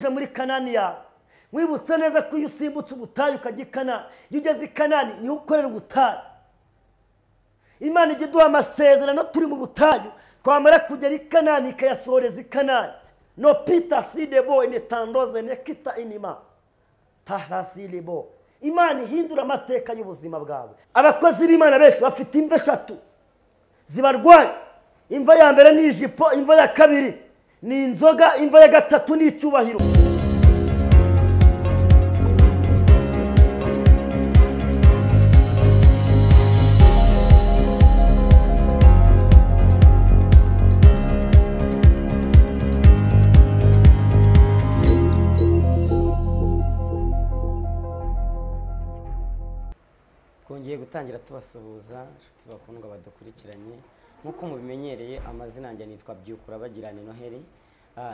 muri Kanani yawe. Mwibutse neza ko iyo usimbutse ubutayu ukajya i Kanani, iyo ugeze i Kanani niho ukorera ubutayu. Imana ijya iduha amasezerano turi mu butayu, twamara kugera i Kanani ikayasohoreza i Kanani. No pita sidebo inetandoze nekita inima tahlasilebo. Imana ihindura amateka y'ubuzima bwawe. Abakozi b'Imana benshi bafite imva 3 zibarwaye. Imva ya mbere ni ijipo, imva ya kabiri ni inzoga, imva ya gatatu ni icyubahiro. Twongeye gutangira tubasuhuza inshuti bakundwa badukurikiranye. Nkuko mubimenyereye, amazina yanjye nitwa Byukura Bagirane Noheli.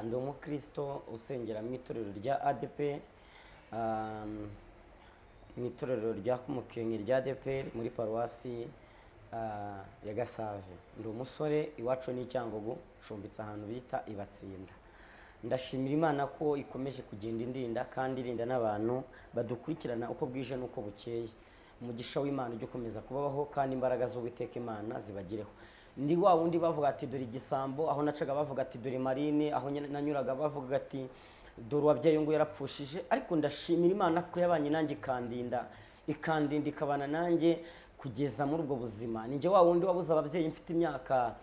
Ndi umukristo usengera mu itorero rya ADP, mu itorero rya Kumukenke rya ADP muri paruwasi ya Gasave. Ndi umusore, iwacu ni Cyangugu, nshumbitse ahantu bita Ibatsinda. Ndashimira Imana ko ikomeje kugenda indinda kandi irinda n'abantu badukurikirana uko bwije n'uko bukeye. Umugisha w'Imana ujye ukomeza kubaho kandi imbaraga z'Uwiteka Imana zibagireho. Ndi wa wundi bavuga ati dore igisambo, aho nacaga bavuga ati dore Marine, aho nanyuraga bavuga ati dore wabyaye ngo yarapfushije. Ariko ndashimira Imana ko yabanye nanjye ikandinda ikabana nanjye kugeza muri ubwo buzima. Ninjye wa wundi wabuze ababyeyi mfite imyaka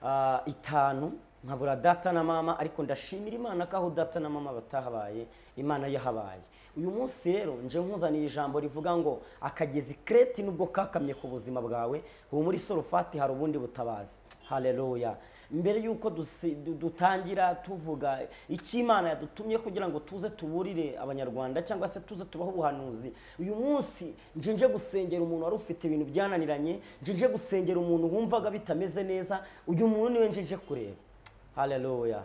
5 nkabura data na mama, ariko ndashimira Imana ko aho data na mama batahabaye Imana yahabaye. Uyu munsi rero nje nkuzaniye ijambo rivuga ngo akagezi Kreti nubwo kakamye ku buzima bwawe, ubu muri Sorofati hari ubundi butabazi. Haleluya. Mbere yuko dutangira tuvuga iki Imana yadutumye kugira ngo tuze tuburire abanyarwanda cyangwa se tuze tubaho ubuhanuzi, uyu munsi nje gusengera umuntu wari ufite ibintu byananiranye, nje gusengera umuntu wumvaga bitameze neza. Uyu muntu niwe nje kureba. Haleluya.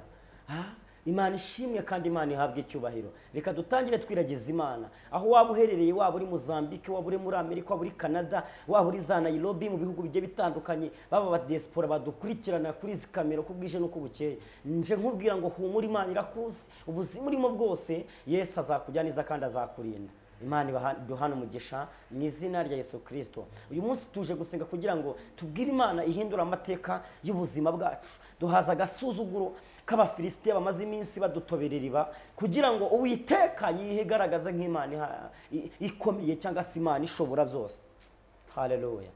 Imana ishimwe kandi Imana ihabwe icyubahiro. Reka dutangire twiragiza Imana. Aho waba uherereye, waba uri Mozambique, waba uri muri Amerika, waba uri Canada, waba uri za Nairobi, mu bihugu bigiye bitandukanye, baba ba diaspora badukurikirana kuri izi kamera uko bwije n'uko bukeye, nje nkubwira ngo humura, Imana irakuzi. Ubuzima urimo bwose Yesu azakujyaniza kandi azakurinda. Imana duhana umugisha mu izina rya Yesu Kristo. Uyu munsi tuje gusenga kugira ngo tubwire Imana ihindura amateka y'ubuzima bwacu. Duhaza agasuzuguro k'Abafilisitiya bamaze iminsi badutoberera iba, kugira ngo Uwiteka yigaragaze nk'Imana ikomeye cyangwa se Imana ishobora byose. Haleluya.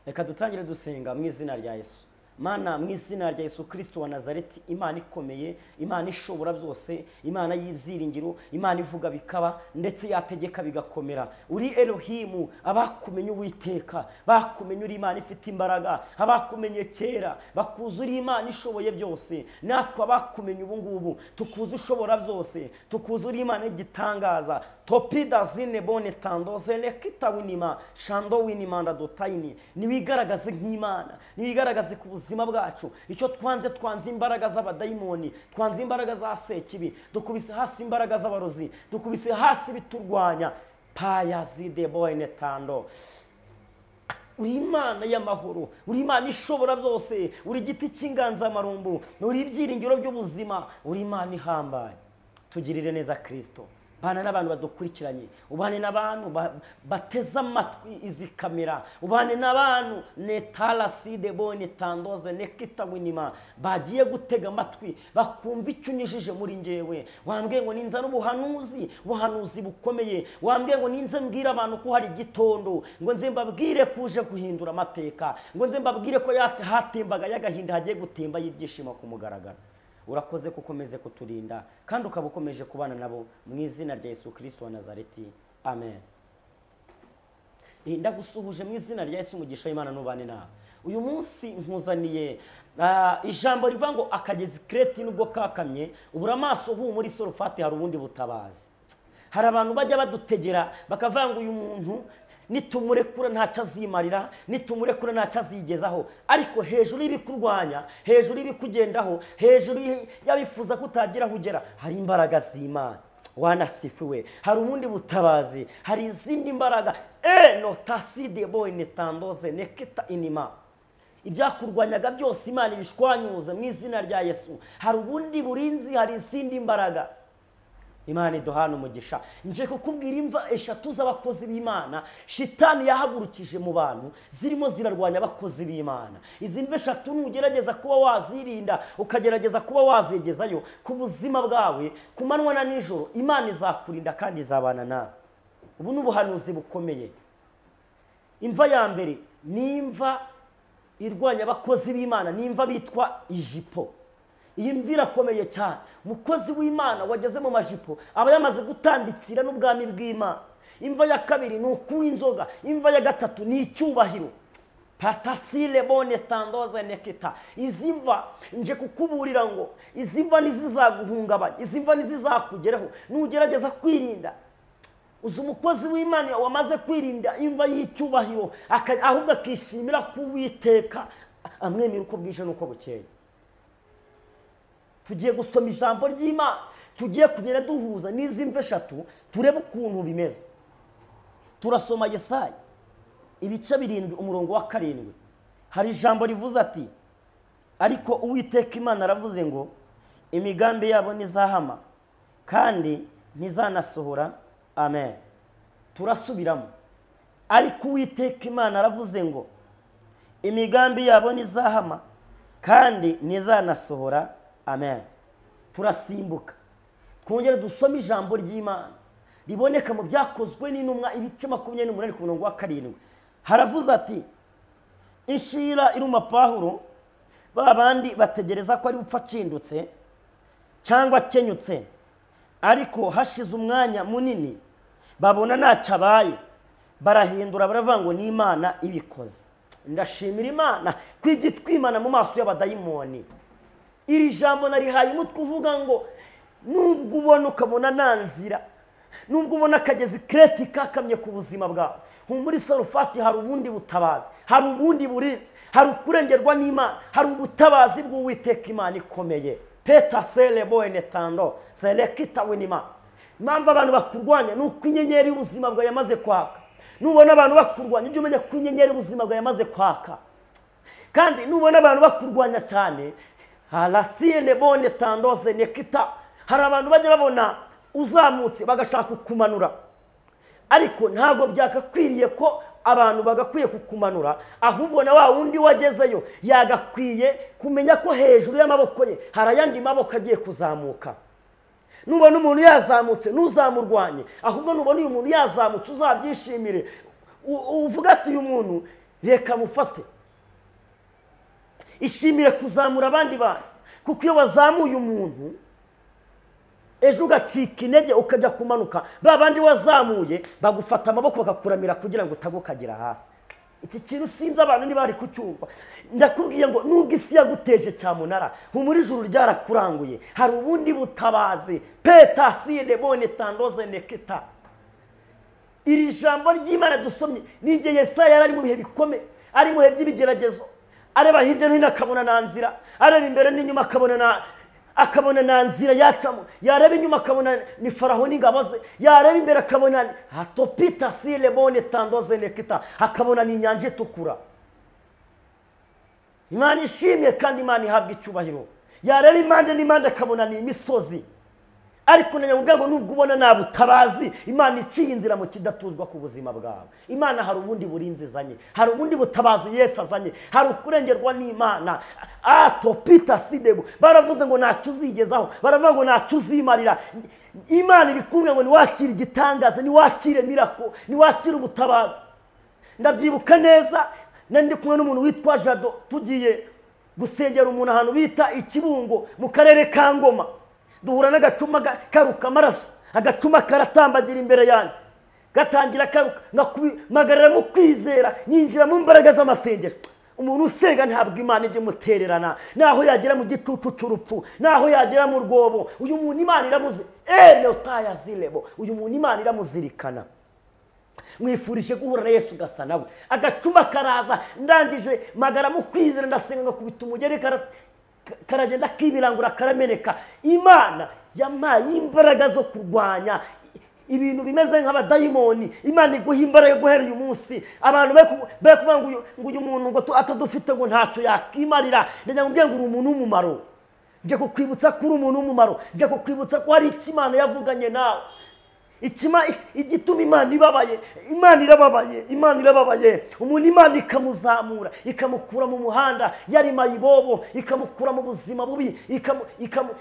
Reka dutangire dusenga mu izina rya Yesu. Mana, mu izina rya Yesu Kristo wa Nazareti, Imana ikomeye, Imana ishobora byose, Imana y'ibyiringiro, Imana ivuga bikaba ndetse yategeka bigakomera. Uri Elohimu, abakumenye Uwiteka, bakumenye uri Imana ifite imbaraga, abakumenye kera bakuzi uri Imana ishoboye byose. Natwe abakumenye ubu ngubu tukuzi ushobora byose, tukuzi uri Imana igitangaza. Topida zine bone tandoze nekita winima shando winimanda dotayini. Nibigaragaze nk'Imana, nibigaragaze ku buzima bwacu. Icyo twanze imbaraga z'abadayimoni, twanze imbaraga za sekibi, dukubise hasi imbaraga z'abarozi, dukubise hasi biturwanya. Paya zide boyne tando. Uri Imana y'amahoro, uri Imana ishobora byose, uri giti cy'inganzamarumbu, uri ibyiringiro by'ubuzima, uri Imana ihambaye. Tugirire neza Kristo. Bana n'abantu badukurikiranye, ubane n'abantu bateza amatwi izi kamera, ubane n'abantu netala side bone tandoze nekita winima bagiye gutega amatwi bakumva icyo unyijije muri ngewe. Wambwiye ngo ninza n'ubuhanuzi bukomeye, wambwiye ngo ninze mbwira abantu ko hari igitondo, ngo nze mbabwire kuje guhindura amateka, ngo nze mbabwire ko hatembaga y'agahinda hagiye gutemba y'ibyishimo ku mugaragaro. Urakoze kukomeze kuturinda kandi ukaba ukomeje kubana nabo mu izina rya Yesu Kristo wa Nazareti. Amen. Ndagusuhuje mu izina rya Yesu, umugisha w'Imana nubane nawe. Uyu munsi nkuzaniye ijambo rivuga ngo akagezi Kreti nubwo kakamye, ubura amaso h'ubu muri Sorofati hari ubundi butabazi. Hari abantu bajya badutegera bakavuga ngo uyu muntu nitumurekura ntacyo azimarira, nitumurekura ntacyo azigezaho. Ariko hejuru y'ibikurwanya, hejuru y'ibikugendaho, hejuru yabifuza kutagira aho ugera, hari imbaraga z'Imana. Wanasifiwe. Hari ubundi butabazi, hari izindi mbaraga. No taside boy netandoze nekita inima. Ibyakurwanyaga byose Imana ibishwanyuze mu izina rya Yesu. Hari ubundi burinzi, hari izindi mbaraga. Imana iduhana umugisha. Nje kukubwira imva eshatu z'abakozi b'Imana shitani yahagurukije mu bantu zirimo zirarwanya abakozi b'Imana. Izi mva eshatu nugerageza kuba wazirinda ukagerageza kuba wazegezayo ku buzima bwawe ku manywa na nijoro, Imana izakurinda kandi izabana nawe. Ubu ni ubuhanuzi bukomeye. Imva ya mbere ni imva irwanya abakozi b'Imana, ni imva bitwa ijipo. Iyi mva irakomeye cyane. Umukozi w'Imana wageze mu majipo aba yamaze gutandikira n'ubwami bw'Imana. Imva ya kabiri ni ukuw'inzoga. Imva ya gatatu ni icyubahiro. Patasile bone tandoze nekita. Izi mva nje kukuburira ngo izi mva ntizizaguhungabanya, izi mva ntizizakugeraho nugerageza kwirinda. Uzi umukozi w'Imana wamaze kwirinda imva y'icyubahiro ahubwo akishimira kuwiteka amwemera uko bwije n'uko bukeye. Tugiye gusoma ijambo ry'Imana, tugiye kugenda duhuza n'izi mva eshatu turebe ukuntu bimeze. Turasoma Yesaya ibice 7 umurongo wa 7. Hari ijambo rivuze ati ariko Uwiteka Imana aravuze ngo imigambi yabo nizahama kandi ntizanasohora. Amen. Turasubiramo. Ariko Uwiteka Imana aravuze ngo imigambi yabo nizahama kandi ntizanasohora. Amen. Turasimbuka twongere dusome ijambo ry'Imana riboneka mu byakozwe n'intumwa ibice 28 ku murongo wa 7. Haravuze ati inshira iruma Pawulo babandi bategereza ko ari upfa cindutse cyangwa kenyutse, ariko hashize umwanya munini babona ntacabaye barahindura baravuga ngo ni Imana ibikoze. Ndashimira Imana kwigitwimana mu maso y'abadayimoni. Iri jambo narihaye umutwe uvuga ngo nubwo ubona ukabona nanzira, nubwo ubona akagezi kreti kakamye ku buzima bwawe, muri Sarufati hari ubundi butabazi, hari ubundi burinzi, hari ukurengerwa n'Imana, hari ubutabazi bw'Uwiteka Imana ikomeye. Peta sele boene tando selekita winima. Impamvu abantu bakurwanya nuko inyenyeri y'ubuzima bwawe yamaze kwaka. Nubona abantu bakurwanya ujye umenya ko inyenyeri y'ubuzima bwawe yamaze kwaka. Kandi nubona abantu bakurwanya cyane halasiene bone tandose nekita, hari abantu bajya babona uzamutse bagashaka kukumanura, ariko ntago byakakwiriye ko abantu bagakwiye kukumanura, ahubwo na wa wundi wagezeyo yagakwiye kumenya ko hejuru y'amaboko ye hari ayandi maboko agiye kuzamuka. Nubona umuntu yazamutse ntuzamurwanye, ahubwo nubona uyu muntu yazamutse uzabyishimire, uvuga ati uyu muntu reka mufate. Ishimire kuzamura abandi bantu, kuko iyo wazamuye umuntu ejo ugacika intege ukajya kumanuka, babandi wazamuye bagufata amaboko bakakuramira kugira ngo utagukagira hasi. Iki kintu sinzi abantu ni bari kucyumva. Ndakubwiye ngo nubwo isi yaguteje cyamunara, humuri ijuru ryarakuranguye, hari ubundi butabazi. Peta sile bone tandoze nekita. Iri jambo ry'Imana dusomye nije Yesaya yari mu bihe bikome, ari mu bihe by'ibigeragezo, areba hirya no hino akabona nanzira, areba imbere n'inyuma akabona nanzira yacamo, yareba inyuma akabona ni Faraho n'ingabo ze, yareba imbere akabona hatopita sile bone tandoze nekita, akabona ni inyanja itukura. Imana ishimye kandi Imana ihabwa icyubahiro. Yareba impande n'impande akabona ni imisozi, ariko nanyamubwira ngo nubwo ubona nabutabazi, Imana iciye inzira mu kidatuzwa ku buzima bwawe. Imana hari ubundi burinzi zanye, hari ubundi butabazi Yesu azanye, hari ukurengerwa n'Imana. Topita sidebo baravuze ngo ntacyo uzigezaho, baravuga ngo ntacyo uzimarira. Imana ibikumwe ngo niwakire igitangaza, niwakire mirako, niwakire ubutabazi. Ndabyibuka neza nandi kumwe n'umuntu witwa Jado, tugiye gusengera umuntu ahantu bita Ikibungo mu karere ka Ngoma. Duhura n'agacuma karuka amaraso, agacuma karatambagira imbere yanjye, gatangira karuka ngakumagarira mu kwizera, nyinjira mu mbaraga z'amasengesho. Umuntu usenga ntabwo Imana ije mutererana, naho yagera mu gitutu cy'urupfu, naho yagera mu rwobo, uyu muntu Imana iramuzi notaya zilebo, uyu muntu Imana iramuzirikana. Mwifurije guhura na Yesu gasa nawe. Agacuma karaza, ndangije magara mu kwizera, ndasenga ngakubita umugeri karagenda kibirangura karameneka. Imana yamaye imbaraga zo kurwanya ibintu bimeze nk'abadayimoni. Imana iguha imbaraga guhera uyu munsi. Abantu bekuvuga ngo uyu muntu ngo atadufite ngo ntacyo yakimarira, ndajya ngo uri umuntu w'umumaro. nje kukwibutsa ko uri umuntu w'umumaro, nje kukwibutsa ko hari icyo Imana yavuganye nawe. Igituma Imana ibabaye, Imana irababaye. Umuntu Imana ikamuzamura, ikamukura mu muhanda yari mayibobo, ikamukura mu buzima bubi,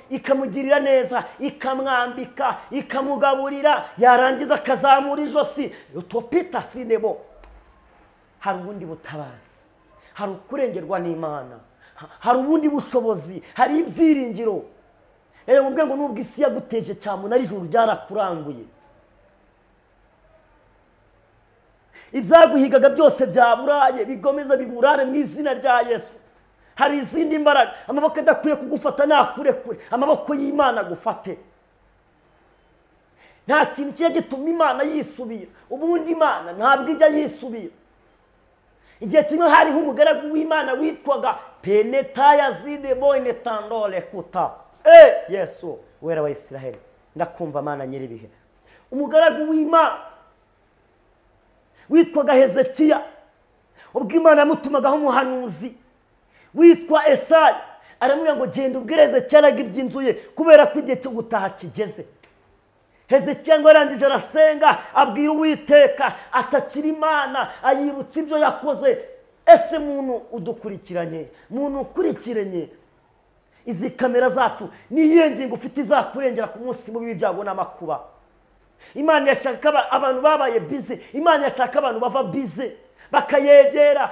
ikamugirira neza, ikamwambika, ikamugaburira, yarangiza akazamura ijosi. Utopita sinebo. Hari ubundi butabazi, hari ukurengerwa n'Imana, hari ubundi bushobozi, hari ibyiringiro. Ngo ngo nubwo isi yaguteje cyane ari ijuru ryarakuranguye, ibyaguhigaga byose byaburaye bigomeza biburare mu izina rya Yesu. Hari izindi mbaraga, amaboko adakwiye kugufata nakurekure, amaboko y'Imana gufate. Nta kintu kiye gituma Imana yisubira, ubundi Imana ntabwo ijya yisubira. Igihe kimwe hariho umugaragu w'Imana witwaga Penetaya zide boyne tandole kuta. Yesu wera wa Isiraheli, ndakumva Mana nyiribihe. Umugaragu w'Imana witwaga Hezekiya, ubwo Imana yamutumagaho umuhanuzi witwa Esaya, aramubwira ngo genda ubwire Hezekiya iby'inzu ye kubera ko igihe cyo gutaha kigeze. Hezekiya ngo arangije arasenga, abwira Uwiteka atakira Imana, ayibutsa ibyo yakoze. Ese muntu udukurikiranye, muntu ukurikiranye, izi kamera zacu niyo ngingo ufite izakurengera ku munsi mubi w'ibyago n'amakuba. Imana yashaka abantu babaye bize, Imana yashaka abantu bava bize bakayegera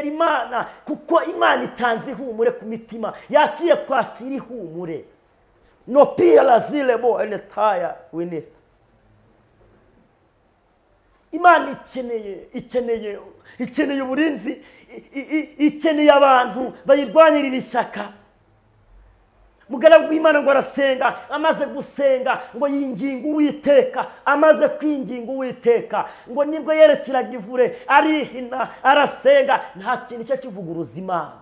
Imana, kuko Imana itanze ihumure ku mitima, yakiye kwakira ihumure. No pia lazilebo enetaya wineta. Imana ikeneye uburinzi, ikeneye abantu bayirwanirira ishyaka. Mugaragu w'Imana ngo arasenga, amaze gusenga ngo yinginga Uwiteka, amaze kwinginga Uwiteka ngo nibwo yerekeraga ivure, arihina arasenga. Nta kintu cyo kivuguruza Imana.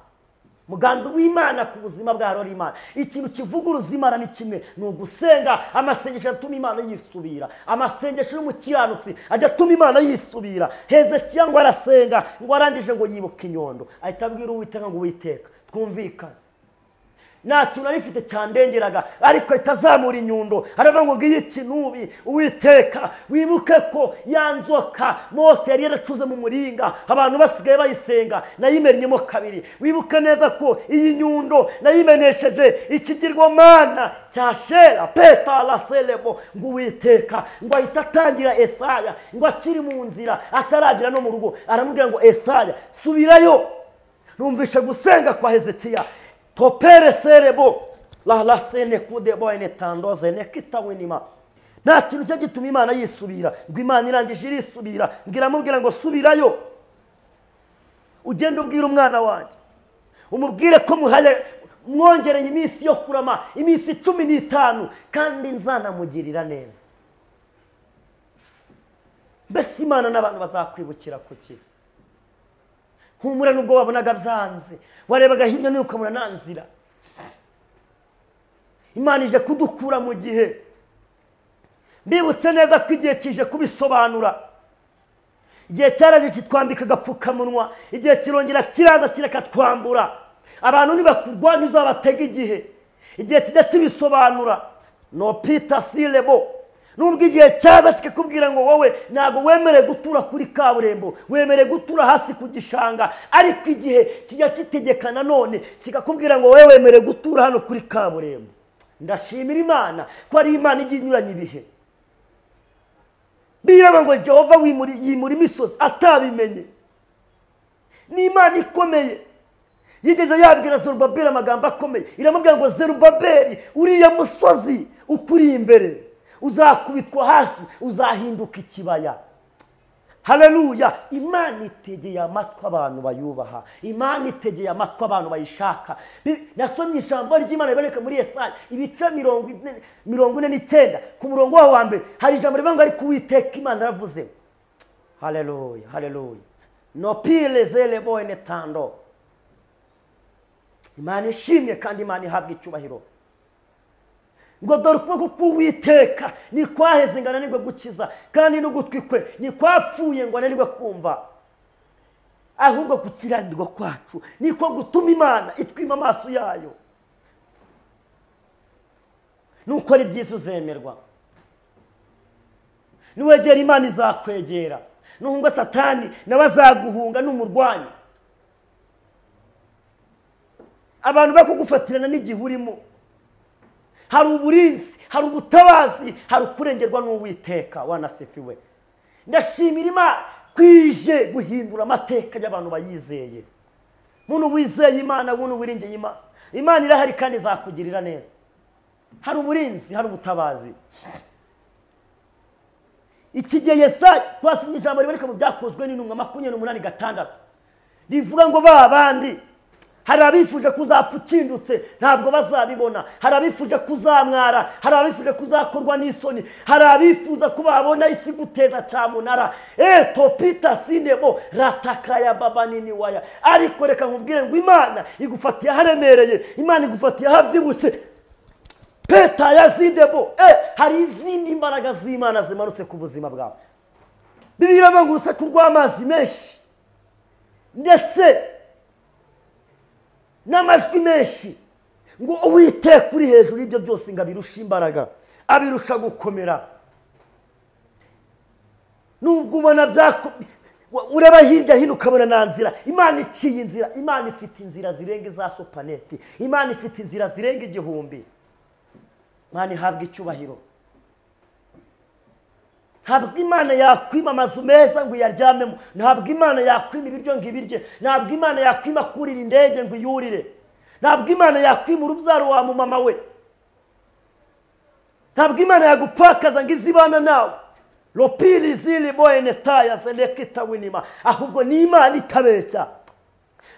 Mugambi w'Imana ku buzima bwa rori Imana, ikintu kivuguruza Imana ni kimwe, ni ugusenga. Amasengesho atuma Imana yisubira, amasengesho y'umukiranutsi ajya atuma Imana yisubira. Hezekiya ngo arasenga, ngo arangije ngo yibuka inyondo, ahita abwira Uwiteka ngo Uwiteka twumvikane, nta kintu narifite cyandengeraga, ariko itazamura inyundo. Aravuga ngo ngiye ikinubi, Uwiteka wibuke ko yanzoka Mose yari yaracuze mu muringa, abantu basigaye bayisenga, nayimennyemo kabiri. Wibuke neza ko iyi nyundo nayimenesheje ikigirwamana cya Shera peta la selebo. Ngo Uwiteka ngo ahita atangira Esaya, ngo akiri mu nzira ataragira no mu rugo, aramubwira ngo Esaya subirayo, numvishe gusenga kwa Hezekiya. Topere serebo la sene kude boyne tandoze nekita winima. Nta kintu cyo gituma Imana yisubira, ngo Imana irangije irisubira, ngiramubwira ngo subirayo, ugende ubwira umwana wanjye, umubwire ko muhaye mwongereye iminsi yo kurama, iminsi 15, kandi nzanamugirira neza. Mbese Imana n'abantu bazakwibukira kuki? Humura nubwo wabonaga byanze, warebaga hirya no ukamura nanzira. Imana ije kudukura mu gihe. Mbibutse neza ko igihe kije kubisobanura. Igihe cyaraje kitwambika agapfukamunwa, igihe kirongera kiraza kireka twambura. Abantu nibakurwanya uzabatega igihe. Igihe kijya kibisobanura. No pita silebo. Nubwo igihe cyaza kikakubwira ngo wowe ntago wemere gutura kuri kaburembo, wemere gutura hasi ku gishanga, ariko igihe kijya kitegekana none kikakubwira ngo wowe wemere gutura hano kuri kaburembo. Ndashimira Imana ko ari Imana iginyuranye ibihe. Biraba ngo Jehova yimura imisozi atabimenye. Ni Imana ikomeye. Yigeze yabwira Zerubabeli amagambo akomeye, iramubwira ngo Zerubabeli uriya musozi ukuri imbere uzakubitwa hasi, uzahinduka ikibaya. Haleluya. Imana itegeye amatwi abantu bayubaha, Imana itegeye amatwi abantu bayishaka. Nasomye ijambo ry'Imana riboneka muri Yesaya ibice 49 ku murongo wa mbere, hari ijambo rivuga ngo ari Uwiteka Imana yaravuze. Haleluya, haleluya. No pile zele boyne tando. Imana ishimye kandi Imana ihabwa icyubahiro. Ngo dore ukuboko k'Uwiteka ni kwaheze ngo ananirwe gukiza, kandi n'ugutwi kwe ni kwapfuye ngo ananirwe kumva. Ahubwo gukiranirwa kwacu niko gutuma Imana itwima amaso yayo. nukora ibyiza uzemerwa, niwegera Imana izakwegera, nuhunga Satani nawe azaguhunga n'umurwanya. Abantu bakugufatirana n'igihe urimo, hari uburinzi, hari ubutabazi, hari ukurengerwa n'Uwiteka. Wanasifiwe. Ndashimira Imana kwije guhindura amateka y'abantu bayizeye. Muntu wizeye Imana, muntu wiringiye Imana, Imana irahari kandi izakugirira neza. Hari uburinzi, hari ubutabazi. Iki gihe Yesaya twasomye ijambo riboneka mu Byakozwe n'Intumwa 28:6 rivuga ngo babandi hari abifuje kuzapfa ukindutse ntabwo bazabibona, hari abifuje kuzamwara, hari abifuje kuzakorwa n'isoni, hari abifuza kubabona isi guteza cyamunara topita sinebo ratakaya baba nini waya. Ariko reka nkubwire ngo Imana igufatiye haremereye, Imana igufatiye habyibushye peta yazidebo. Hari izindi imbaraga z'Imana zimanutse ku buzima bwawe. Bibiliya iravuga ngo urusaku rw'amazi menshi ndetse n'amajwi menshi, ngo Uwiteka uri hejuru y'ibyo byose ngo abirusha imbaraga, abirusha gukomera. Nubwo ubona ureba hirya hino ukabona nta nzira, Imana iciye inzira. Imana ifite inzira zirenga za supaneti, Imana ifite inzira zirenga 1000. Imana ihabwa icyubahiro. Ntabwo Imana yakwima amazu meza ngo yaryamemo, ntabwo Imana yakwima ibiryo ngo ibirye, ntabwo Imana yakwima kurira indege ngo yurire, ntabwo Imana yakwima urubyaro wa mama we, ntabwo Imana yagupfakaza ngo izibana nawe. Lopili zili boye netaya selekita winima. Ahubwo ni Imana itabeshya.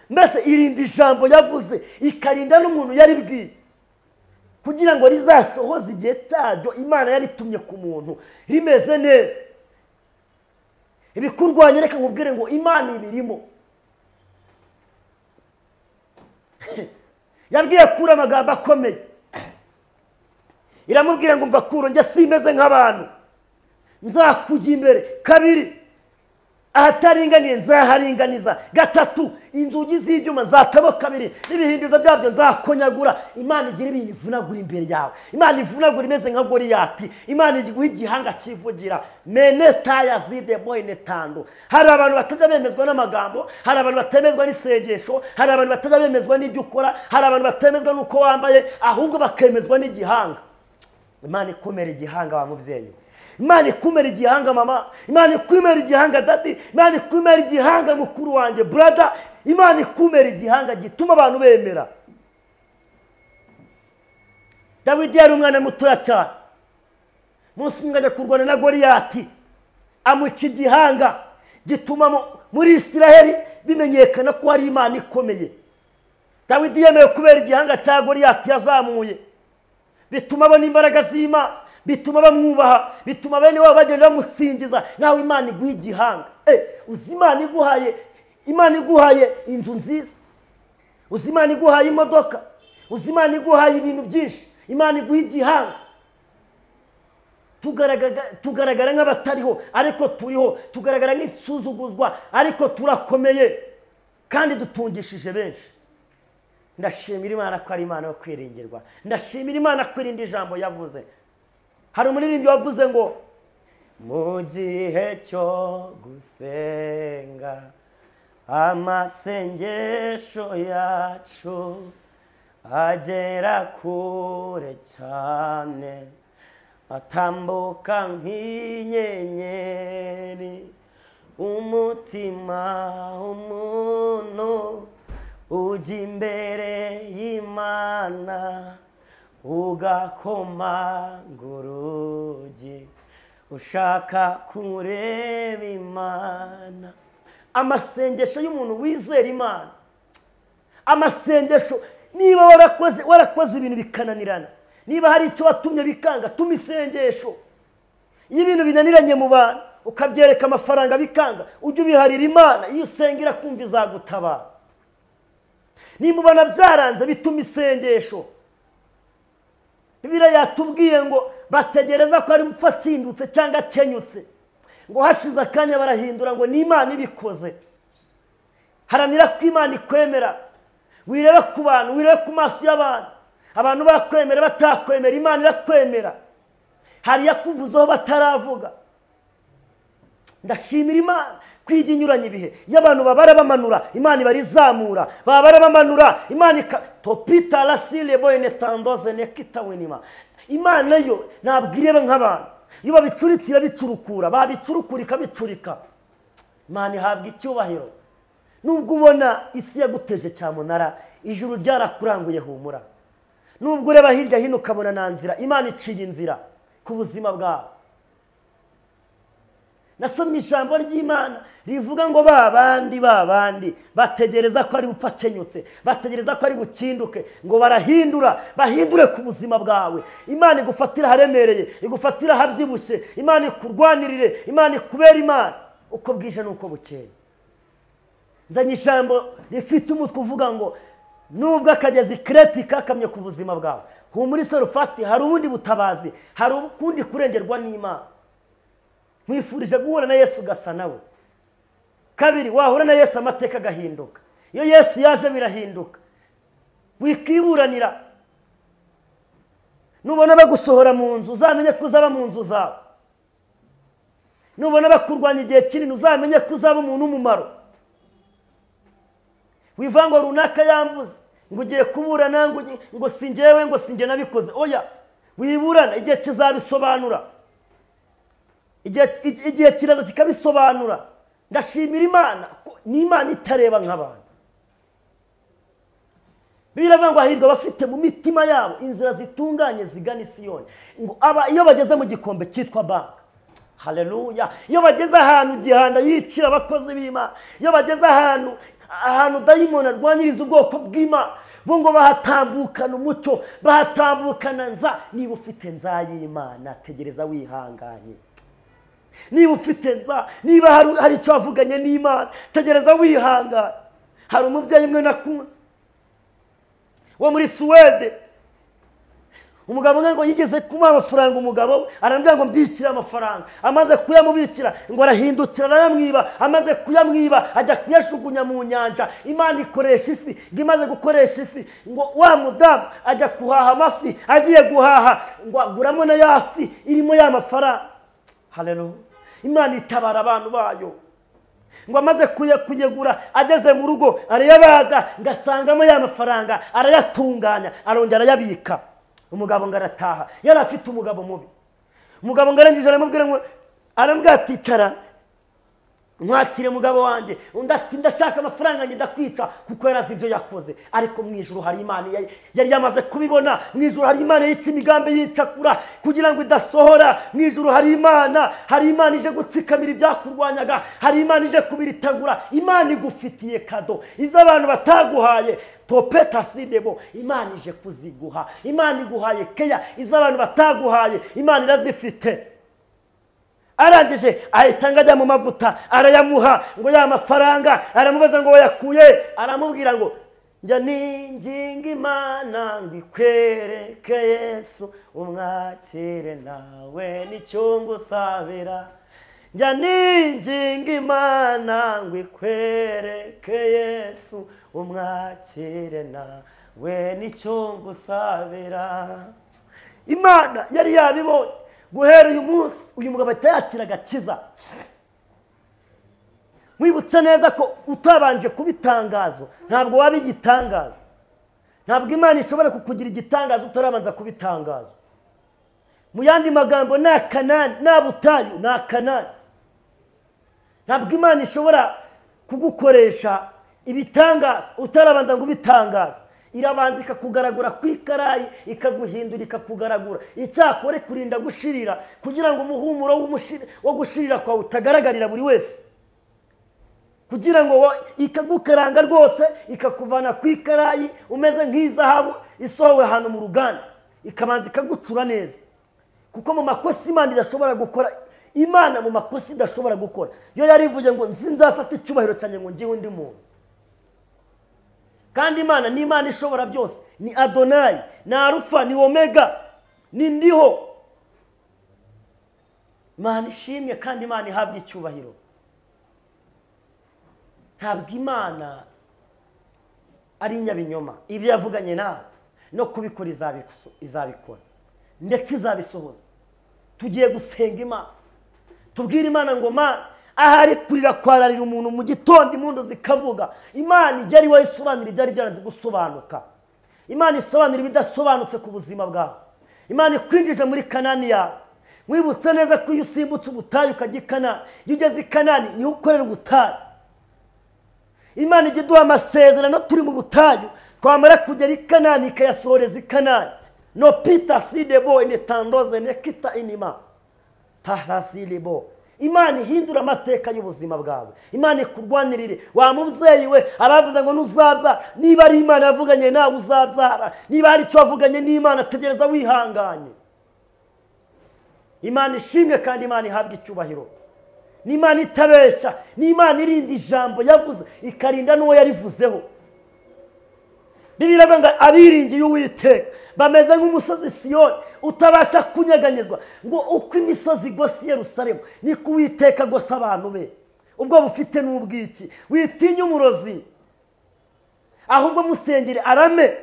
Mbese irindi jambo yavuze ikarinda n'umuntu yaribwiye kugira ngo rizasohoze igihe cyaryo. Imana yaritumye ku muntu rimeze neza. Ibikurwanya reka nkubwire ngo Imana ibirimo. Yabwiye Kuro amagambo akomeye, iramubwira ngo mva Kuro, njye simeze nk'abantu, nzakujya imbere. 2, ahataringaniye nzaharinganiza. 3, inzugi z'ibyuma nzatabo 2, n'ibihindizo byabyo nzakonyagura. Imana igira ibintu ivunagura imbere yawe, Imana ivunagura imeze nka Goliyati, Imana iguha igihanga kivugira. Meneta yazide boy netando. Hari abantu batajya bemezwa n'amagambo, hari abantu batemezwa n'isengesho, hari abantu batajya bemezwa n'ibyo ukora, hari abantu batemezwa n'uko wambaye, ahubwo bakemezwa n'igihanga. Imana ikumera igihanga wa mubyeyi, Imana ikumera igihanga mama, Imana ikumera igihanga dadi, Imana ikumera igihanga mukuru wanjye brother, Imana ikumera igihanga gituma abantu bemera. Dawidi yari umwana mutoya cyane, munsi ngajya kurwana na Goliyati, amuca igihanga gituma muri Isiraheli bimenyekana ko ari Imana ikomeye. Dawidi yemeye kubera igihanga cya Goliyati yazamuye, bituma abona imbaraga z'Imana, bituma bamwubaha, bituma bene wabo bagenda bamusingiza. Nawe Imana iguha igihanga. Uzi Imana iguhaye inzu nziza, uzi Imana iguhaye imodoka, uzi Imana iguhaye ibintu byinshi. Imana iguha igihanga. Tugaragara nk'abatariho ariko turiho, tugaragara nk'insuzuguzwa ariko turakomeye kandi dutungishije benshi. Ndashimira Imana ko ari Imana yo kwiringirwa, ndashimira Imana ko irindi jambo yavuze. Hari umuririmbyi wavuze ngo mu gihe cyo gusenga amasengesho yacu agera kure cyane, atambuka nk'inyenyeri, umutima umuntu ujya imbere y'Imana ugakomanga urugi ushaka kureba Imana. Amasengesho y'umuntu wizera Imana, amasengesho niba warakoze ibintu bikananirana, niba hari icyo watumye bikanga, tuma isengesho. Iyo ibintu binaniranye mu bantu ukabyereka amafaranga bikanga, ujye ubiharira Imana. Iyo usengera kumva izagutabara. Niba ubona byaranze bituma isengesho. Bibiliya yatubwiye ngo bategereza ko ari upfa atsindutse cyangwa akenyutse, ngo hashize akanya barahindura ngo ni Imana ibikoze. Haranira ko Imana ikwemera, wirebe ku bantu, wirebe ku maso y'abantu, abantu bakwemera batakwemera, Imana irakwemera. Hari yakuvuzeho bataravuga. Ndashimira Imana kwija inyuranye ibihe. Y'abantu babara bamanura, Imana ibarizamura. Babara bamanura, Imana topita la sile boyene tandoze nekita wenima. Imana yo ntabwo ireba nk'abantu. Iyo babicuritse irabicurukura, babicurukura ikabicurika. Imana ihabwa icyubahiro. Nubwo ubona isi yaguteje cyamunara, ijuru ryarakuranguye humura. Nubwo ureba hirya hino ukabona nta nzira, Imana iciye inzira ku buzima bwawe. Nasomye ijambo ry'Imana rivuga ngo babandi bategereza ko ari bupfa akenyutse, bategereza ko ari bukinduke, ngo bahindure ku buzima bwawe. Imana igufatira haremereye, igufatira habyibushye, Imana ikurwanirire, Imana ikubera Imana uko bwije nuko bukeye. Nzanye ijambo rifite umutwe uvuga ngo nubwo akagezi Kreti kakamye ku buzima bwawe, humura Sarufati, hari ubundi butabazi, hari ukundi kurengerwa n'Imana. Mwifurije guhura na Yesu ugasa nawe. Kabiri, wahura na Yesu amateka agahinduka. Iyo Yesu yaje birahinduka. Wikiburanira. Nubona bagusohora mu nzu, uzamenye ko uzaba mu nzu zawe. Nubona bakurwanya igihe kinini, uzamenye ko uzaba umuntu w'umumaro. Wivanga runaka yambuze ngo ugiye kuburana ngo singewe ngo singe nabikoze. Oya, wiburana igihe kizabisobanura. Igihe kiraza kikabisobanura. Ndashimira Imana, ni Imana itareba nk'abantu. Biravuga ngo ahirwa bafite mu mitima yabo inzira zitunganye zigana Siyoni. Ngo iyo bageze mu gikombe cyitwa banka. Haleluya. Iyo bageze ahantu gihanda yicira abakozi b'Imana, iyo bageze ahantu dayimoni arwanyiriza ubwoko bw'Imana, bo ngo bahatambukana umucyo, bahatambukana nza. Niba ufite nza y'Imana, tegereza wihanganye. Niba ufite nza, niba hari icyo wavuganye n'Imana, tegereza wihanganye. Hari umubyeyi umwe nakunze wo muri Suwede. Umugabo ngo yigeze kumuha amafaranga, umugabo arambwira ngo mbikira amafaranga. Amaze kuyamubikira ngo arahindukira arayamwiba. Amaze kuyamwiba ajya kuyashugunya mu nyanja. Imana ikoresha ifi, ngo imaze gukoresha ifi, ngo wa mudamu ajya kuhaha amafi. Agiye guhaha ngo aguramo na ya fi irimo ya mafaranga. Haleluya. Imana itabara abantu bayo. Ngo amaze kuyegura, ageze mu rugo arayabaga, ngasangamo ya mafaranga, arayatunganya, arongera arayabika. Umugabo ngarataha, yari afite umugabo mubi. Umugabo ngarangije aramubwira ngo, arambwira ati cara mwakire mugabo wanjye, undi ati ndashaka amafaranga njye ndakwica, kuko yarazi ibyo yakoze. Ariko mu ijuru hari Imana yari yamaze kubibona. Mu ijuru hari Imana yica imigambi yicakura kugira ngo idasohora. Mu ijuru hari Imana ije gutsikamira ibyakurwanyaga, hari Imana ije kubiritagura. Imana igufitiye kado izo abantu bataguhaye. Topeta sidebo, Imana ije kuziguha. Imana iguhaye keya izo abantu bataguhaye, Imana irazifite. Arangije ahitanga ajya mu mavuta, arayamuha ngo ya mafaranga. Aramubaza ngo yakuye, aramubwira ngo njya ninginga Imana ngo ikwereke Yesu umwakire nawe nicyo ngusabira. Njya ninginga Imana ngo ikwereke Yesu umwakire nawe nicyo ngusabira. Imana yari yabibonye. Guhera uyu munsi uyu mugabo atayakira agakiza. Mwibutse neza ko utabanje kubitangazo ntabwo wabigitangaza. Ntabwo Imana ishobora kukugira igitangazo utarabanza kubitangaza. Mu yandi magambo na Kanani, na butayu na Kanani. Ntabwo Imana ishobora kugukoresha ibitangaza utarabanza ngo ubitangaze. Irabanza ikakugaragura kwikarayi, ikaguhindura, ikakugaragura. Icyakore kurinda gushirira kugira ngo umuhumuro wo gushirira kwa utagaragarira buri wese. Kugira ngo ikagukaranga rwose, ikakuvana kwikarayi umeze nk'izahabu isohowe hano mu ruganda, ikabanza ikagucura neza. Kuko mu makosa Imana idashobora gukora, Imana mu makosa idashobora gukora. Yo yarivuye ngo nzafata icyubahiro cyane ngo ngiye undi muntu. Kandi Imana ni Imana ishobora byose. Ni Adonai, ni Alpha, ni Omega, ni ndiho. Imana ishimye kandi Imana ihabwa icyubahiro. Ntabwo Imana ari inyabinyoma. Ibyo yavuganye nawe no kubikora izabikora ndetse izabisohoza. Tugiye gusenga Imana, tubwire Imana ngo Mana, ahari kurira kwararira umuntu mu gitondo impundu zikavuga, Imana ijya ari wowe isobanura ibyari byaranze gusobanuka. Imana isobanura ibidasobanutse ku buzima bwawe. Imana ikwinjije muri Kanani yawe. Wibutse neza ko iyo usimbutse ubutayu ukajya i Kanani, iyo ugeze i Kanani niho ukorera ubutayu. Imana ijya iduha amasezerano turi mu butayu, twamara kugera i Kanani ikayasohoreza i Kanani. No pita sidebo inetandoze nekita inima tahrasilibo. Imana ihindura amateka y'ubuzima bwawe. Imana ikurwanirire. Wa mubyeyi we abavuze ngo nuzabya, niba ari Imana yavuganye nawe uzabyara, niba hari icyo wavuganye n'Imana tegereza wihanganye. Imana ishimwe kandi Imana ihabwa icyubahiro. Ni Imana itabeshya, ni Imana irinda ijambo yavuze ikarinda n'uwo yarivuzeho. Bibiliya ivuga ngo abiringiye Uwiteka bameze nk'umusozi Siyoni utabasha kunyeganyezwa, ngo uko imisozi igose i Yerusalemu niko Uwiteka agose abantu be. Ubwo bufite n'ubwiki, witinya umurozi, ahubwo musengere arame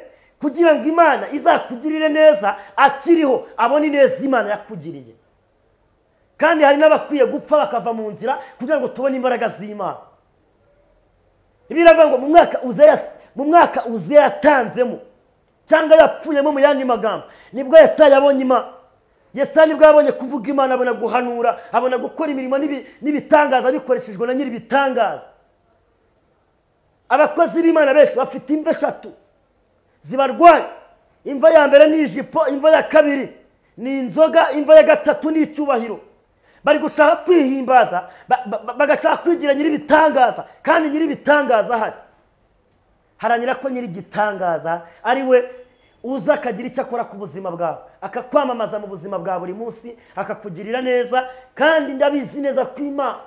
kugira ngo Imana izakugirire neza akiriho, abone neza Imana yakugiriye. Kandi hari n'abakwiye gupfa bakava mu nzira kugira ngo tubone imbaraga z'Imana. Bibiliya ivuga ngo mu mwaka Uziya yatanzemo cyangwa yapfuyemo, mu yandi magambo, nibwo Yesaya yabonye Imana. Yesaya nibwo yabonye kuvuga Imana, abona guhanura, abona gukora imirimo n'ibitangaza bikoreshejwe na nyiri ibitangaza. Abakozi b'Imana benshi bafite imva eshatu zibarwanya. Imva ya mbere ni ijipo, imva ya kabiri ni inzoga, imva ya gatatu ni icyubahiro. Bari gushaka kwihimbaza, bagashaka kwigira nyiri ibitangaza, kandi nyiri ibitangaza ahari. Haranira ko nyiri igitangaza ari we uza akagira icyo akora ku buzima bwawe, akakwamamaza mu buzima bwa buri munsi, akakugirira neza. Kandi ndabizi neza ko Imana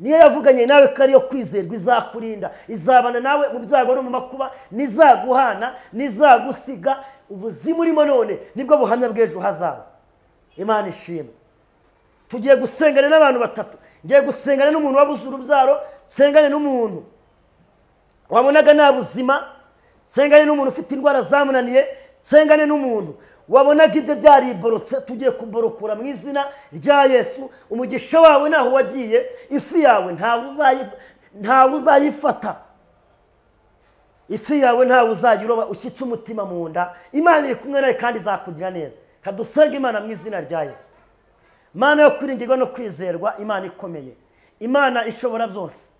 niyo yavuganye nawe ko ariyo kwizerwa, izakurinda, izabana nawe mu byago no mu makuba, nizaguhana, nizagusiga. Ubuzima urimo none nibwo buhamya bw'ejo hazaza. Imana ishimwe. Tugiye gusengana n'abantu batatu. Ngiye gusengana n'umuntu wabuze urubyaro, sengane n'umuntu wabonaga nta buzima, sengane n'umuntu ufite indwara zamunaniye, sengane n'umuntu wabonaga ibyo byariborotse. Tugiye kuborokura mu izina rya Yesu. Umugisha wawe naho wagiye, ifi yawe ntawe uzayifata, ifi yawe ntawe uzayiroba ushyitse umutima mu nda. Imana iri kumwe nawe kandi izakugira neza. Kadusenge Imana mu izina rya Yesu. Imana yo kwiringirwa no kwizerwa, Imana ikomeye, Imana ishobora byose.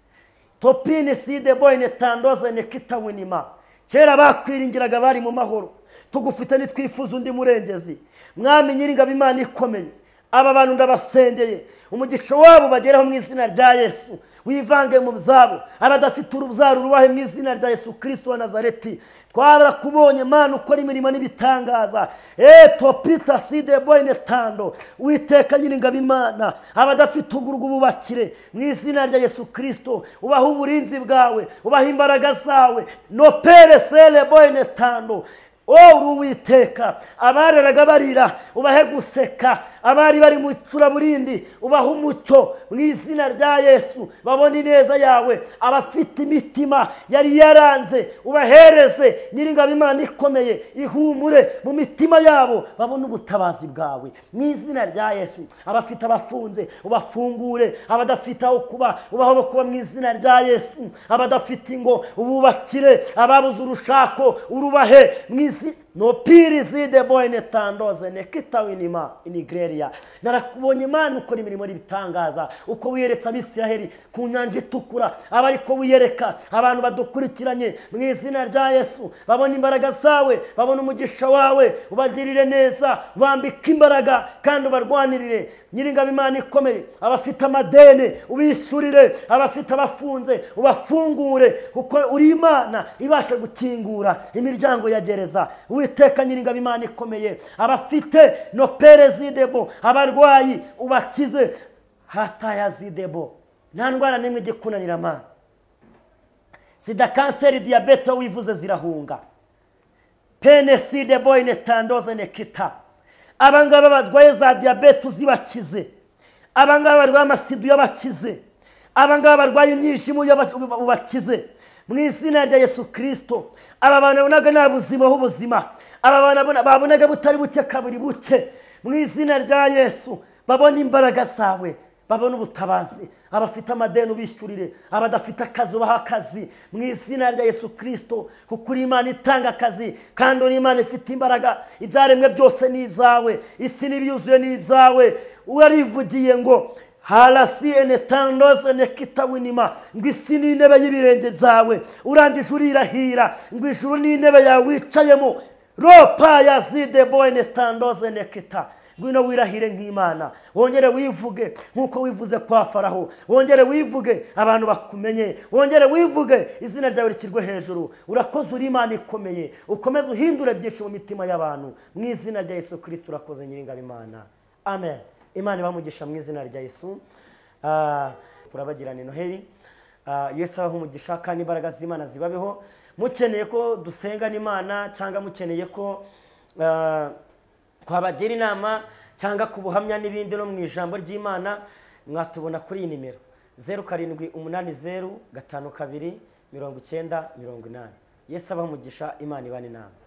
Topine side boyne tandoze nekita winima. Kera bakwiringiraga bari mu mahoro, tugufite nitwifuza undi murengezi. Mwami nyiringabo, Imana ikomeye, aba bantu ndabasengeye, umugisha wabo bageraho mu izina rya Yesu. Wivange mu byabo, abadafite urubyaro rubahe mu izina rya Yesu Kristo wa Nazareti. Twarakubonye Mana ukora imirimo n'ibitangaza. Topita side boyne tando. Uwiteka nyiringabo Imana, abadafite urugo bubakire mu izina rya Yesu Kristo. Ubaha uburinzi bwawe, ubaha imbaraga zawe. No pere sele boyne tando. Uwiteka, abareraga barira ubahe guseka, abari bari mu icuraburindi ubahe umucyo mu izina rya Yesu. Babone neza yawe, abafite imitima yari yaranze ubahereze nyiringabo Imana ikomeye, ihumure mu mitima yabo, babone ubutabazi bwawe mu izina rya Yesu. Abafite abafunze ubafungure, abadafite aho kuba ubaho kuba mu izina rya Yesu. Abadafite ingo ububakire, ababuze urushako urubahe mu izina. No piri zide boyne tandoze nekita winima inigreria. Narakubonye Imana ukora imirimo n'ibitangaza, uko wiyeretse Abisiraheli ku nyanja itukura, abariko wiyereka abantu badukurikiranye mu izina rya Yesu. Babone imbaraga zawe, babone umugisha wawe, ubagirire neza, bambike imbaraga kandi ubarwanirire. Nyiringabo Imana ikomeye, abafite amadene ubishyurire, abafite abafunze ubafungure, kuko uri Imana ibasha gukingura imiryango ya gereza. Uwiteka nyiringabo Imana ikomeye, abafite no perezidebo, abarwayi ubakize, hataya zidebo, nta ndwara n'imwe igikunanira Mana. Sida, kanseri, diyabete wivuze zirahunga. Pene side boyne tandoze nekita. Abangaba barwaye za diyabete uzibakize, abangaba barwaye amasidu yabakize, abangaba barwaye imyijima ubakize mu izina rya Yesu Kristo. Aba bantu bonaga nta buzima h'ubuzima, aba bana babonaga butari buke kabiri buke mu izina rya Yesu babona imbaraga zawe babona ubutabazi abafite amadeni ubishyurire abadafite akazi ubaha akazi mu izina rya Yesu Kristo kuko uri Imana itanga akazi kandi uri Imana ifite imbaraga ibyaremwe byose ni ibyawe isi n'ibyuzuye ni ibyawe warivugiye ngo harasi enetandoze nekitawinima ngo isi ni intebe y'ibirenge byawe urangije urirahira ngo ijuru ni intebe yawe wicayemo ropa yazide boy netandoze nekita ngwino wirahire nk'Imana wongere wivuge nkuko wivuze kwa Faraho wongere wivuge abantu bakumenye wongere wivuge izina ryawe rikirwe hejuru urakoze uri Imana ikomeye ukomeze uhindure byinshi mu mitima y'abantu mu izina rya Yesu Kristo urakoze nyiringabo Imana amen Imana ibamugisha mu izina rya Yesu turabagirana Noheli Yesu abaho umugisha kandi imbaraga z'Imana zibabeho mukeneye ko dusenga n'Imana cyangwa mukeneye ko kwabagira inama cyangwa kubuhamya n'ibindi no mu ijambo ry'Imana mwatubona kuri iyi nimero 0780529090 Yesu abaho umugisha Imana ibane nawe.